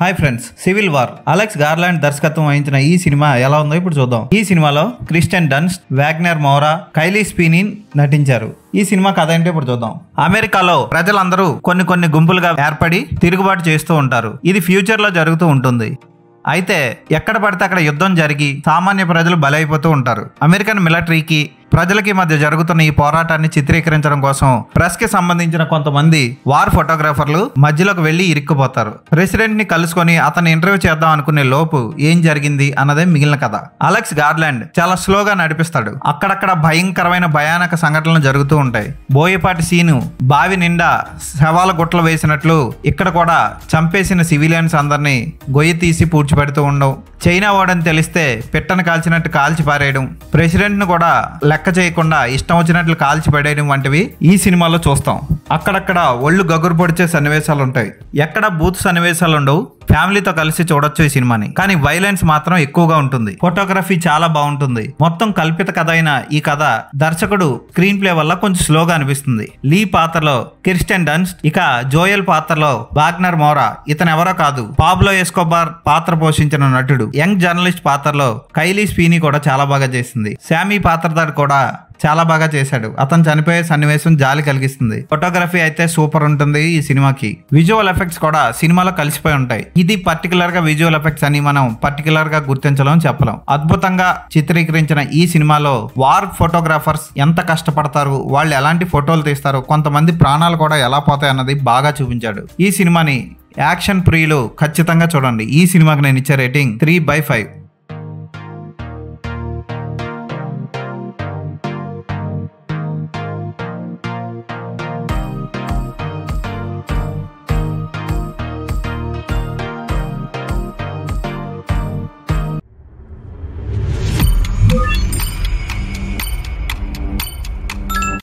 Hi friends, civil war Alex garland దర్శకత్వం వహించిన ఈ సినిమా ఎలా ఉందో ఇప్పుడు చూద్దాం. ఈ సినిమాలో క్రిస్టియన్ డన్స్ట్, వాగ్నర్ మౌరా, కైలీ స్పీనీ నటించారు. ఈ సినిమా కథ ఏంటో ఇప్పుడు చూద్దాం. అమెరికాలో ప్రజలందరూ కొన్ని గుంపులుగా ఏర్పడి తిరుగుబాటు చేస్తూ ఉంటారు. ఇది ఫ్యూచర్ లో జరుగుతూ ఉంటుంది. అయితే ఎక్కడ పడితే అక్కడ యుద్ధం జరిగి సామాన్య ప్రజలు బలైపోతూ ఉంటారు. అమెరికన్ మిలిటరీకి ప్రజలకి మధ్య జరుగుతున్న ఈ పోరాటాన్ని చిత్రీకరించడం కోసం ప్రెస్ కి సంబంధించిన కొంతమంది వార్ ఫోటోగ్రాఫర్లు మధ్యలోకి వెళ్లి ఇరుక్కుపోతారు. ప్రెసిడెంట్ ని కలుసుకొని అతన్ని ఇంటర్వ్యూ చేద్దాం అనుకునే లోపు ఏం జరిగింది అన్నదే మిగిలిన కథ. అలెక్స్ గార్లాండ్ చాలా స్లోగా నడిపిస్తాడు. అక్కడక్కడ భయానక సంఘటనలు జరుగుతూ ఉంటాయి. బోయపాటి సీను బావి నిండా శవాల గుట్టలు వేసినట్లు ఇక్కడ కూడా చంపేసిన సివిలియన్స్ అందరినీ గొయ్యి తీసి పూడ్చిపెడుతూ ఉండవు. చైనా వాడని తెలిస్తే పిట్టను కాల్చినట్టు కాల్చి పారేయడం, ప్రెసిడెంట్ ను కూడా లెక్క చేయకుండా ఇష్టం వచ్చినట్లు కాల్చి పడేయడం వంటివి ఈ సినిమాలో చూస్తాం. అక్కడక్కడ ఒళ్ళు గగురు పొడిచే సన్నివేశాలు ఉంటాయి. ఎక్కడ బూత్ సన్నివేశాలు ఉండవు. ఫ్యామిలీతో కలిసి చూడొచ్చు ఈ సినిమాని. కానీ వైలెన్స్ మాత్రం ఎక్కువగా ఉంటుంది. ఫోటోగ్రఫీ చాలా బాగుంటుంది. మొత్తం కల్పిత కథ అయిన ఈ కథ దర్శకుడు స్క్రీన్ ప్లే వల్ల కొంచెం స్లోగా అనిపిస్తుంది. లీ పాత్రలో క్రిస్టియన్ డన్స్ట్, ఇక జోయల్ పాత్రలో వాగ్నర్ మౌరా, ఇతను ఎవరో కాదు, పాబ్లో ఎస్కోబార్ పాత్ర పోషించిన నటుడు. యంగ్ జర్నలిస్ట్ పాత్రలో కైలీ స్పీనీ కూడా చాలా బాగా చేసింది. శామీ పాత్రధారి కూడా చాలా బాగా చేశాడు. అతను చనిపోయే సన్నివేశం జాలి కలిగిస్తుంది. ఫోటోగ్రఫీ అయితే సూపర్ ఉంటుంది ఈ సినిమాకి. విజువల్ ఎఫెక్ట్స్ కూడా సినిమాలో కలిసిపోయి ఉంటాయి. ఇది పర్టికులర్ గా విజువల్ ఎఫెక్ట్స్ అని మనం పర్టికులర్ గా గుర్తించలేం, చెప్పలేం. అద్భుతంగా చిత్రీకరించిన ఈ సినిమాలో వార్ ఫోటోగ్రాఫర్స్ ఎంత కష్టపడతారు, వాళ్ళు ఎలాంటి ఫోటోలు తీస్తారు, కొంతమంది ప్రాణాలు కూడా ఎలా పోతాయి అన్నది బాగా చూపించాడు. ఈ సినిమాని యాక్షన్ ప్రియులు ఖచ్చితంగా చూడండి. ఈ సినిమాకి నేను ఇచ్చే రేటింగ్ 3/5.